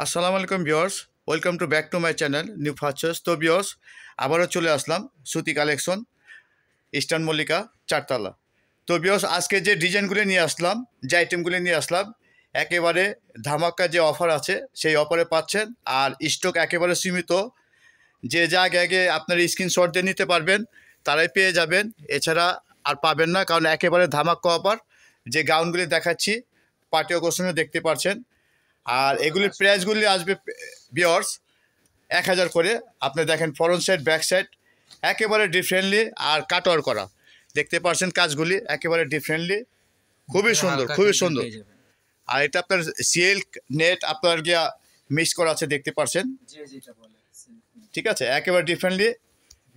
আসসালামু আলাইকুম viewers, welcome to back to my channel new features. তো ভিউয়ার্স, আবারও চলে আসলাম সুতি কালেকশন ইস্টার্ন মল্লিকা চারতলা। তো ভিউয়ার্স, আজকে যে ডিজাইনগুলি নিয়ে আসলাম, যে আইটেমগুলি নিয়ে আসলাম, একেবারে ধামাকা যে অফার আছে সেই অফারে পাচ্ছেন। আর স্টক একেবারে সীমিত, যে যা আগে আগে আপনার স্ক্রিনশট দিয়ে নিতে পারবেন তারাই পেয়ে যাবেন, এছাড়া আর পাবেন না, কারণ একেবারে ধামাকা অফার। যে গাউনগুলি দেখাচ্ছি পার্টি অকেশনে দেখতে পাচ্ছেন, আর এগুলির প্রাইসগুলি আসবে ভিউয়ার্স 1000 করে। আপনি দেখেন ফ্রন্ট সাইড ব্যাক সাইড একেবারে ডিফারেন্টলি আর কাটওয়ার করা দেখতে পাচ্ছেন, কাজগুলি একেবারে ডিফারেন্টলি, খুবই সুন্দর খুবই সুন্দর। আর এটা আপনার সিল্ক নেট আপনার গিয়া মিক্স করা আছে দেখতে পাচ্ছেন, ঠিক আছে, একেবারে ডিফারেন্টলি।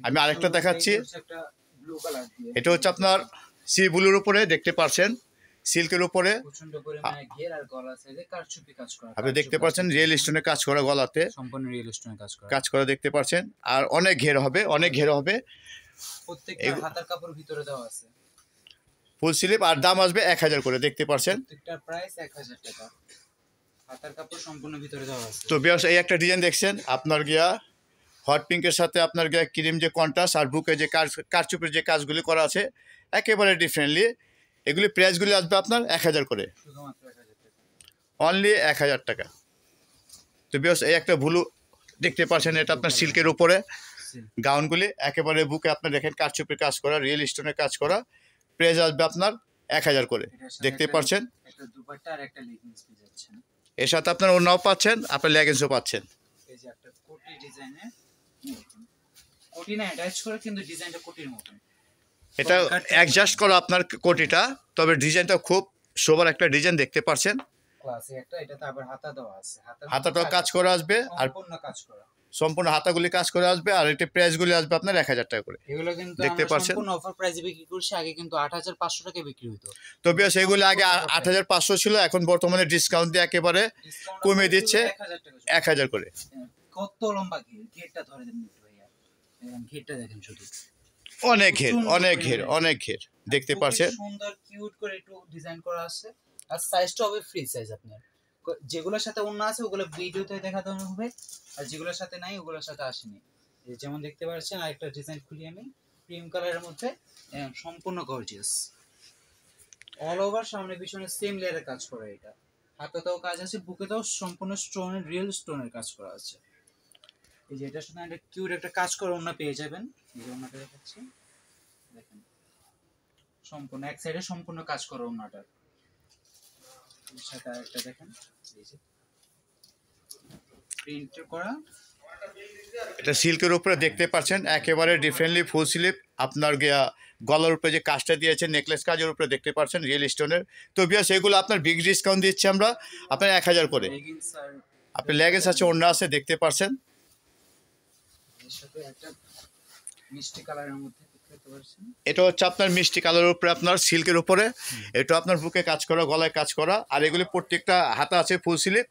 আমি আরেকটা দেখাচ্ছি, এটা হচ্ছে আপনার সি ব্লুর উপরে দেখতে পাচ্ছেন, সিল্কের উপরে আপনি দেখতে পাচ্ছেন রিয়েল স্টোনের কাজ করা, গলাতে সম্পূর্ণ রিয়েল স্টোনের কাজ করা দেখতে পাচ্ছেন। আর অনেক ঘের হবে, অনেক ঘের হবে, প্রত্যেকটা হাতার কাপড় ভিতরে দেওয়া আছে ফুল স্লিভ। আর দাম আসবে 1000 করে দেখতে পাচ্ছেন, প্রত্যেকটা প্রাইস 1000 টাকা, হাতার কাপড় সম্পূর্ণ ভিতরে দেওয়া আছে। তো বেশ এই একটা ডিজাইন দেখছেন আপনার গিয়া হট পিঙ্কের সাথে আপনার গিয়া ক্রিম যে কন্ট্রাস্ট আর বুকে যে কারচুপির যে কাজগুলি করা আছে একেবারে ডিফারেন্টলি। এগুলি প্রাইসগুলি আসবে আপনার 1000 করে, শুধুমাত্র 1000 টাকা, অনলি 1000 টাকা। তো বেশ এই একটা ব্লু দেখতে পাচ্ছেন, এটা আপনার সিল্কের উপরে গাউনগুলি একেবারে বুকে আপনার দেখেন কারচুপির কাজ করা, রিয়েল স্টোনের কাজ করা, প্রাইস আসবে আপনার 1000 করে দেখতে পাচ্ছেন। একটা দুপাট্টা আর একটা লেগিংস পেয়ে যাচ্ছেন, এর সাথে আপনার ওড়নাও পাচ্ছেন, আপনার লেগিংসও পাচ্ছেন। এই যে একটা কোটি ডিজাইনে, কোটি না অ্যাটাচ করে কিন্তু ডিজাইনটা কোটির মতন, এটা অ্যাডজাস্ট করা আপনার কোটিটা, তবে ডিজাইনটা খুব সোবার একটা ডিজাইন দেখতে পাচ্ছেন। ক্লাসে একটা, এটাতে আবার হাতা দেওয়া আছে, হাতাটাও কাজ করা আসবে, আর সম্পূর্ণ কাজ করা, সম্পূর্ণ হাতাগুলি কাজ করে আসবে। আর এটা প্রাইসগুলি আসবে আপনার 1000 টাকা করে, এগুলো কিন্তু দেখতে আমরা পাচ্ছেন। সম্পূর্ণ অফার প্রাইসে বিক্রি করছি, আগে কিন্তু 8500 টাকায় বিক্রি হতো। তো বেশ এগুলি আগে 8500 ছিল, এখন বর্তমানে ডিসকাউন্ট দিয়ে একেবারে কমে দিচ্ছে 1000 করে। কত লম্বা ঘের, ঘেরটা ধরে দেন একটু ভাইয়া, ঘেরটা দেখেন শুধু, অনেক ঘের অনেক ঘের অনেক ঘের দেখতে পাচ্ছেন, সুন্দর কিউট করে একটু ডিজাইন করা আছে। আর সাইজটা হবে ফ্রি সাইজ, আপনার যেগুলোর সাথে ওন্না আছে ওগুলো ভিডিওতে দেখাতে হবে, আর যেগুলোর সাথে নাই ওগুলোর সাথে আসেনি। যেমন দেখতে পাচ্ছেন আরেকটা ডিজাইন খুলি আমি, ক্রিম কালারের মধ্যে সম্পূর্ণ গর্জিয়াস, অল ওভার সামনে পিছনে সেম লেয়ারের কাজ করা। এটা হাতাতেও কাজ আছে, বুকেতেও সম্পূর্ণ স্টোনের রিয়েল স্টোনের কাজ করা আছে। এই যে এটার সাথে একটা কিউট একটা কাজ করা ওন্না পেয়ে যাবেন, এই যে ওন্নাটা দেখাচ্ছি দেখেন, সম্পূর্ণ এক সাইডে সম্পূর্ণ কাজ করা ওন্নাটার সাথে আরেকটা দেখেন, এই যে প্রিন্ট করা, এটা সিল্কের উপরে দেখতে পাচ্ছেন একেবারে ডিফারেন্টলি ফুল স্লিভ। আপনার গিয়া গলার উপরে যে কাজটা দিয়েছে নেকলেস কাজের উপরে দেখতে পাচ্ছেন রিয়েল স্টোনের। তো বিয়াস এগুলো আপনার বিগ ডিসকাউন্ট দিচ্ছি আমরা আপনার 1000 করে। আপনি লেগেন্স আছে, ওড়না আছে দেখতে পাচ্ছেন, এর সাথে একটা মিষ্টি কালারের মধ্যে দেখতে পাচ্ছেন, এটা হচ্ছে আপনার মিষ্টি কালারের উপরে আপনার সিল্কের উপরে, এটা আপনার বুকে কাজ করা, গলায় কাজ করা। আর এগুলি প্রত্যেকটা হাতা আছে ফুল স্লিভ,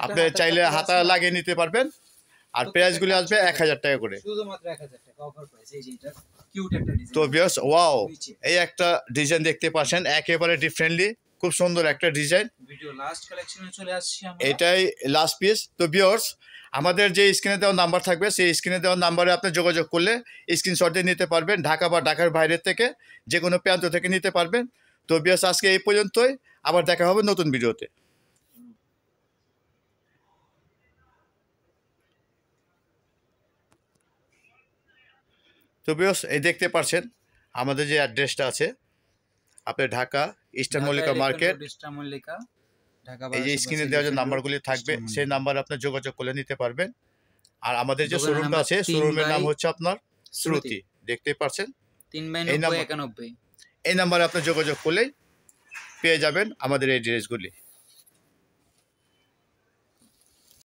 আপনি চাইলে হাতা লাগিয়ে নিতে পারবেন। আর প্রাইসগুলি আসবে 1000 টাকা করে, শুধুমাত্র 1000 টাকা অফার প্রাইস। এই যে এটা কিউট একটা ডিজাইন, তো বিয়াস ওয়াও এই একটা ডিজাইন দেখতে পাচ্ছেন একেবারে ডিফারেন্টলি, খুব সুন্দর একটা ডিজাইন। ভিডিও লাস্ট কালেকশনে চলে আসছি আমরা, এটাই লাস্ট পিস। তো ভিউয়ার্স, আমাদের যে স্ক্রিনে দেওয়া নাম্বার থাকবে সেই স্ক্রিনে দেওয়া নাম্বারে আপনি যোগাযোগ করলে স্ক্রিনশট দিয়ে নিতে পারবেন, ঢাকা বা ঢাকার বাইরের থেকে যে কোনো প্রান্ত থেকে নিতে পারবেন। তো ভিউয়ার্স, আজকে এই পর্যন্তই, আবার দেখা হবে নতুন ভিডিওতে। তো ভিউয়ার্স, এই দেখতে পাচ্ছেন আমাদের যে অ্যাড্রেসটা আছে, আপনার Dhaka eastern Mallika market, eastern Mallika Dhaka, এই যে স্ক্রিনে দেওয়া যে নাম্বারগুলি থাকবে সেই নাম্বারে আপনি যোগাযোগ করে নিতে পারবেন। আর আমাদের যে শোরুমটা আছে শোরুমের নাম হচ্ছে আপনার শ্রুতি, দেখতে পাচ্ছেন 3/91 এই নাম্বারে আপনি যোগাযোগ করলেই পেয়ে যাবেন আমাদের এই ড্রেসগুলি।